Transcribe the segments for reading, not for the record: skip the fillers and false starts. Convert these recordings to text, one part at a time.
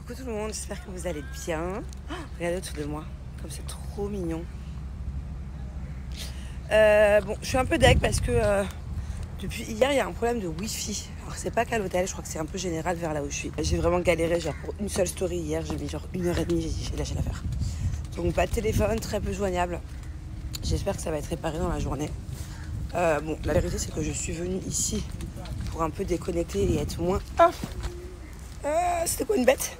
Coucou tout le monde, j'espère que vous allez bien. Oh, regardez autour de moi, comme c'est trop mignon. Bon, je suis un peu deg parce que depuis hier, il y a un problème de Wi-Fi. Alors, c'est pas qu'à l'hôtel, je crois que c'est un peu général vers là où je suis. J'ai vraiment galéré, genre pour une seule story hier, j'ai mis genre 1h30, j'ai lâché l'affaire. Donc, pas de téléphone, très peu joignable. J'espère que ça va être réparé dans la journée. Bon, la vérité, c'est que je suis venue ici pour un peu déconnecter et être moins... c'était quoi une bête?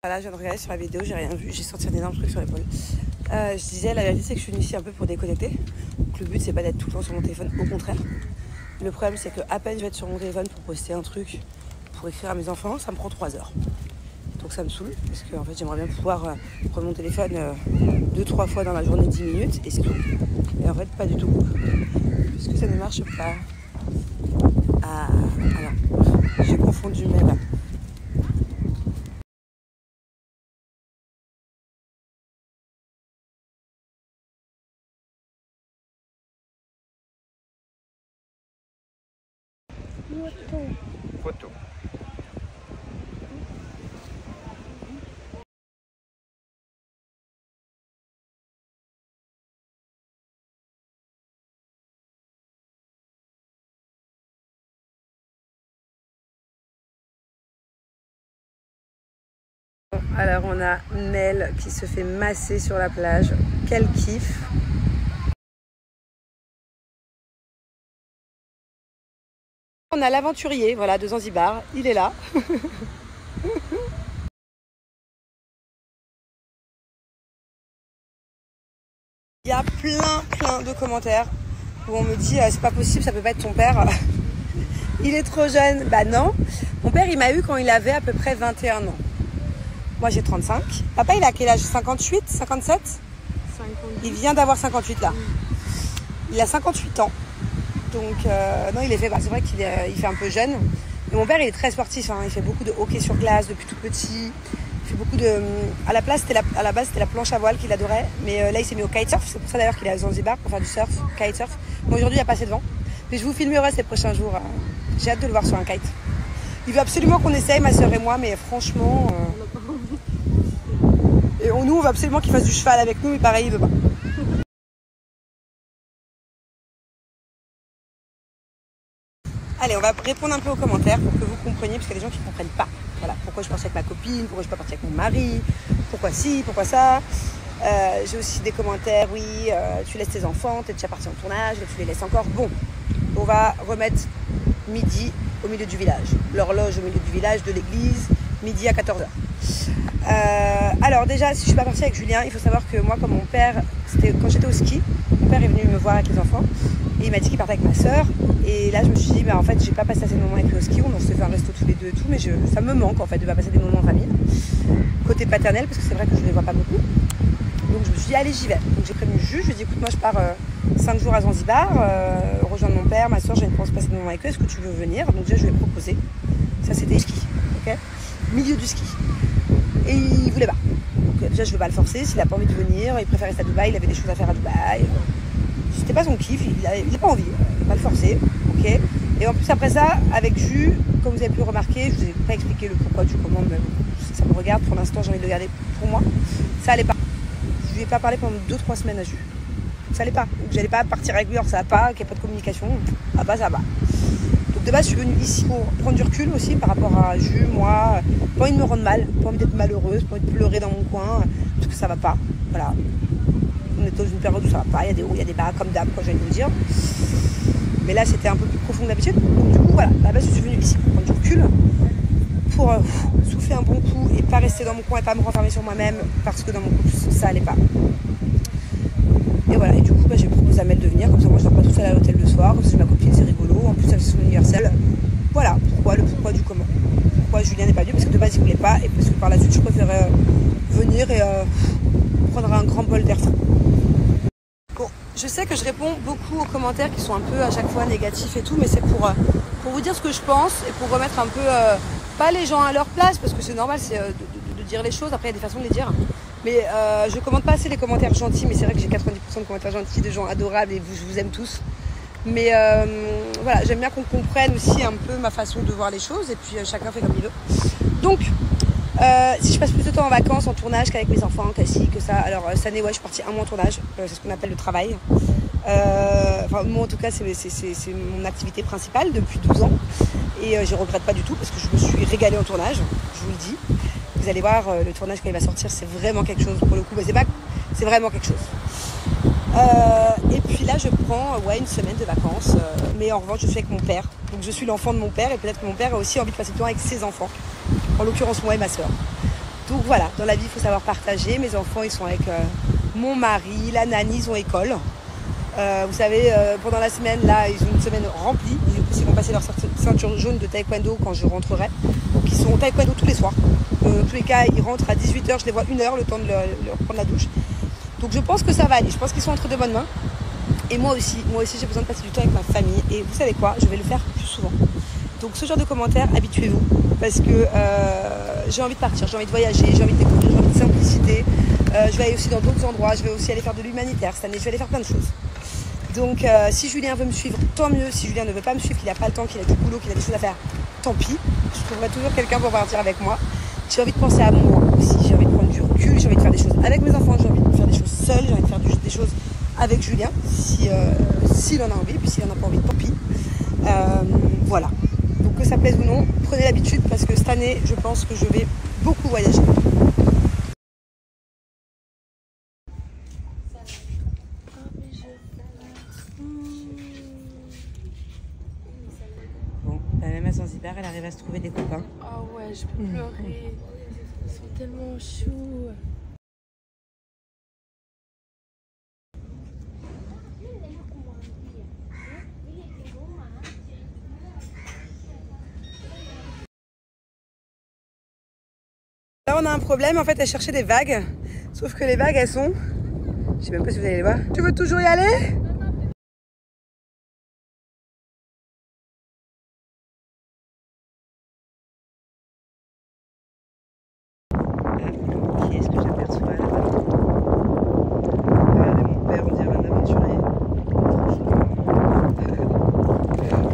Voilà, je viens de regarder sur la vidéo, j'ai rien vu, j'ai sorti un énorme truc sur l'épaule. Je disais, la vérité c'est que je suis venue ici un peu pour déconnecter. Donc le but c'est pas d'être tout le temps sur mon téléphone, au contraire. Le problème c'est que à peine je vais être sur mon téléphone pour poster un truc, pour écrire à mes enfants, ça me prend 3 heures. Donc ça me saoule, parce que en fait j'aimerais bien pouvoir prendre mon téléphone 2-3 fois dans la journée 10 minutes et c'est tout. Et en fait pas du tout. Puisque ça ne marche pas. Ah non, j'ai confondu mes là. Photo. Alors on a Nel qui se fait masser sur la plage. Quel kiff! On a l'aventurier, voilà, de Zanzibar. Il est là. Il y a plein de commentaires où on me dit c'est pas possible, ça peut pas être ton père. Il est trop jeune. Bah non. Mon père, il m'a eu quand il avait à peu près 21 ans. Moi, j'ai 35. Papa, il a quel âge? 58? 57? 50. Il vient d'avoir 58 là. Il a 58 ans. Donc, non, il est fait. Bah, c'est vrai qu'il fait un peu jeune. Mais mon père, il est très sportif. Hein. Il fait beaucoup de hockey sur glace depuis tout petit. Il fait beaucoup de. À la base, c'était la planche à voile qu'il adorait. Mais là, il s'est mis au kitesurf. C'est pour ça d'ailleurs qu'il est à Zanzibar pour faire du surf, kitesurf. Bon, aujourd'hui, il n'y a pas assez de vent. Mais je vous filmerai ces prochains jours. J'ai hâte de le voir sur un kite. Il veut absolument qu'on essaye, ma soeur et moi, mais franchement. Et nous, on veut absolument qu'il fasse du cheval avec nous, mais pareil, il veut pas. Allez, on va répondre un peu aux commentaires pour que vous compreniez, parce qu'il y a des gens qui ne comprennent pas. Voilà, pourquoi je suis partie avec ma copine, pourquoi je ne suis pas partie avec mon mari, pourquoi ci, pourquoi ça. J'ai aussi des commentaires, oui, tu laisses tes enfants, tu es déjà parti en tournage, tu les laisses encore. Bon, on va remettre midi au milieu du village. L'horloge au milieu du village de l'église, midi à 14h. Alors déjà, si je suis pas partie avec Julien, il faut savoir que moi, comme mon père, c'était quand j'étais au ski, mon père est venu me voir avec les enfants et il m'a dit qu'il partait avec ma soeur. Et là, je me suis dit, bah, en fait, j'ai pas passé assez de moments avec lui au ski. On s'est fait un resto tous les deux et tout, mais ça me manque en fait de pas passer des moments en famille. Côté paternel, parce que c'est vrai que je les vois pas beaucoup. Donc je me suis dit, allez, j'y vais. Donc j'ai prévenu Jules, je lui ai dit, écoute, moi je pars 5 jours à Zanzibar, rejoindre mon père, ma soeur, j'ai une chance de passer des moments avec eux, est-ce que tu veux venir? Donc déjà, je lui ai proposé. Ça, c'était ski, ok? Milieu du ski. Et il voulait pas. Donc déjà, je veux pas le forcer. S'il a pas envie de venir, il préfère rester à Dubaï, il avait des choses à faire à Dubaï. C'était pas son kiff, il a pas envie. Je vais pas le forcer, ok? Et en plus, après ça, avec Jus, comme vous avez pu le remarquer, je vous ai pas expliqué le pourquoi du comment, mais ça me regarde. Pour l'instant, j'ai envie de le garder pour moi. Ça allait pas. Je lui ai pas parlé pendant 2-3 semaines à Jus. Ça allait pas. Donc j'allais pas partir avec lui, alors ça va pas, qu'il n'y a pas de communication. Ah bah ça va. Donc de base, je suis venue ici pour prendre du recul aussi par rapport à Jus, moi. Pas envie de me rendre mal, pas envie d'être malheureuse, pas envie de pleurer dans mon coin, parce que ça va pas. Voilà. On est dans une période où ça va pas, il y a des hauts, il y a des bas, comme d'hab, quoi, je viens de vous dire. Mais là, c'était un peu plus profond que d'habitude. Donc du coup, voilà, à la base, je suis venue ici pour prendre du recul, pour souffler un bon coup et pas rester dans mon coin et pas me renfermer sur moi-même, parce que dans mon couple, ça allait pas. Et voilà, et du coup, j'ai proposé à Mel de venir, comme ça, moi, je dors pas toute seule à l'hôtel le soir, comme ça, j'ai ma copine, c'est rigolo, en plus, elle fait son anniversaire. Voilà, le pourquoi du comment. Pourquoi Julien n'est pas venu, parce que de base, il voulait pas, et parce que par la suite, je préférais venir et prendre un grand bol d'air frais. Bon, je sais que je réponds beaucoup aux commentaires qui sont un peu à chaque fois négatifs et tout, mais c'est pour vous dire ce que je pense et pour remettre un peu, pas les gens à leur place, parce que c'est normal, c'est de dire les choses, après il y a des façons de les dire. Mais je commente pas assez les commentaires gentils, mais c'est vrai que j'ai 90% de commentaires gentils, de gens adorables et je vous aime tous. Mais voilà, j'aime bien qu'on comprenne aussi un peu ma façon de voir les choses et puis chacun fait comme il veut. Donc, si je passe plus de temps en vacances, en tournage qu'avec mes enfants, qu'aci, que ça. Alors cette année, ouais, je suis partie un mois en tournage. C'est ce qu'on appelle le travail. Enfin, moi en tout cas, c'est mon activité principale depuis 12 ans. Et je ne regrette pas du tout parce que je me suis régalée en tournage, je vous le dis. Vous allez voir, le tournage quand il va sortir, c'est vraiment quelque chose. Pour le coup, c'est vraiment quelque chose. Et puis là, je prends une semaine de vacances. Mais en revanche, je suis avec mon père. Donc je suis l'enfant de mon père et peut-être que mon père a aussi envie de passer du temps avec ses enfants. En l'occurrence, moi et ma soeur. Donc voilà, dans la vie, il faut savoir partager. Mes enfants, ils sont avec mon mari, la nanny, ils ont école. Vous savez, pendant la semaine, là, ils ont une semaine remplie. Ils vont passer leur ceinture jaune de taekwondo quand je rentrerai. Donc ils sont au taekwondo tous les soirs. Dans tous les cas, ils rentrent à 18h, je les vois 1h, le temps de leur prendre la douche. Donc je pense que ça va aller. Je pense qu'ils sont entre de bonnes mains. Et moi aussi, j'ai besoin de passer du temps avec ma famille. Et vous savez quoi, je vais le faire plus souvent. Donc ce genre de commentaires, habituez-vous. Parce que j'ai envie de partir, j'ai envie de voyager, j'ai envie de découvrir, j'ai envie de simplicité. Je vais aller aussi dans d'autres endroits, je vais aussi aller faire de l'humanitaire cette année, je vais aller faire plein de choses. Donc si Julien veut me suivre, tant mieux. Si Julien ne veut pas me suivre, qu'il n'a pas le temps, qu'il a du boulot, qu'il a des choses à faire, tant pis. Je trouverai toujours quelqu'un pour partir avec moi. J'ai envie de penser à moi aussi, j'ai envie de prendre du recul, j'ai envie de faire des choses avec mes enfants, j'ai envie de faire des choses seule, j'ai envie de faire des choses avec Julien, s'il en a envie, puis s'il en a pas envie, tant pis. Voilà. Donc que ça plaise ou non, prenez l'habitude parce que cette année, je pense que je vais beaucoup voyager. Bon, la même à Zanzibar, elle arrive à se trouver des copains. Ah ouais, je peux pleurer. Ils sont tellement choux. Là, on a un problème. En fait, elle cherchait des vagues. Sauf que les vagues, elles sont... Je sais même pas si vous allez les voir. Tu veux toujours y aller ? Qui est-ce que j'aperçois là-bas ? Regardez mon père, on dirait un aventurier.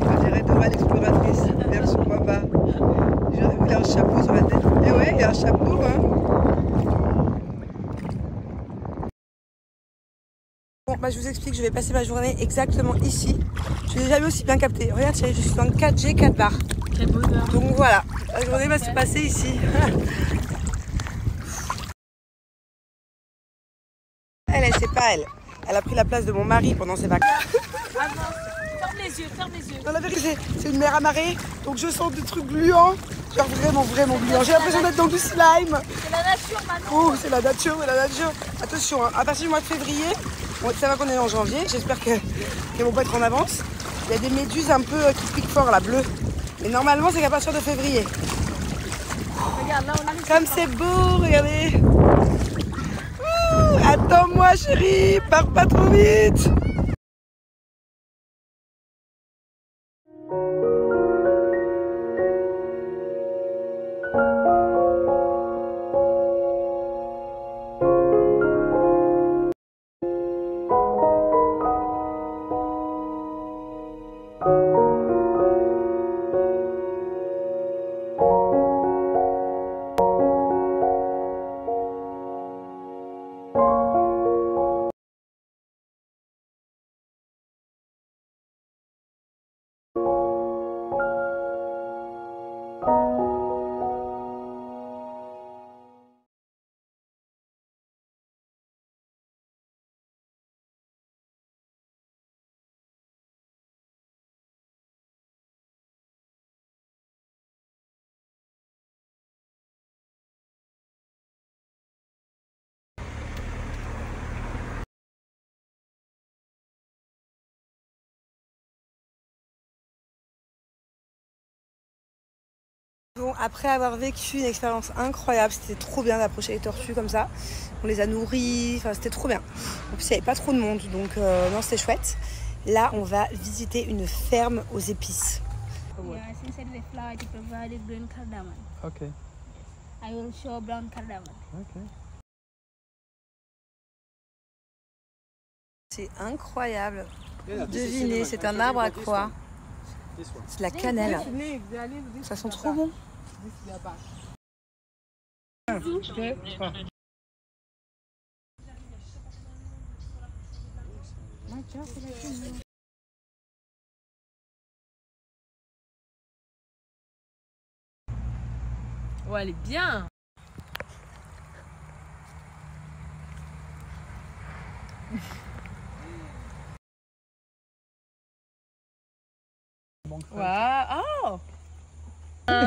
On dirait Dora l'exploratrice. Vers son papa. Il a un chapeau sur la tête. Eh ouais, il a un chapeau, hein. Bon, bah je vous explique, je vais passer ma journée exactement ici. Je n'ai jamais aussi bien capté. Regarde, je suis dans le 4G 4 bar. Quel bonheur. Donc voilà, la journée va se passer ici. Elle sait pas, elle. Elle a pris la place de mon mari pendant ses vacances. Avance, ferme les yeux, ferme les yeux. Dans la vérité, c'est une mer amarrée, donc je sens des trucs gluants. Genre vraiment gluants. J'ai l'impression d'être dans du slime. C'est la nature maintenant. Oh, c'est la nature. Attention, hein, à partir du mois de février, bon, ça va qu'on est en janvier, j'espère qu'elles vont pas être en avance. Il y a des méduses un peu qui piquent fort là, bleues. Mais normalement, c'est qu'à partir de février. Regarde, là on arrive. Comme c'est beau, regardez. Attends-moi, chérie, pars pas trop vite. Bon, après avoir vécu une expérience incroyable, c'était trop bien d'approcher les tortues comme ça. On les a nourries, enfin c'était trop bien. En plus, il n'y avait pas trop de monde, donc non, c'était chouette. Là, on va visiter une ferme aux épices. Yeah, since the flower it provided green cardamom. Okay. I will show brown cardamom. Okay. C'est incroyable. Devinez, c'est un arbre à quoi? C'est de la cannelle. Ça sent trop bon. Ouais, elle est bien. Waouh. Oh.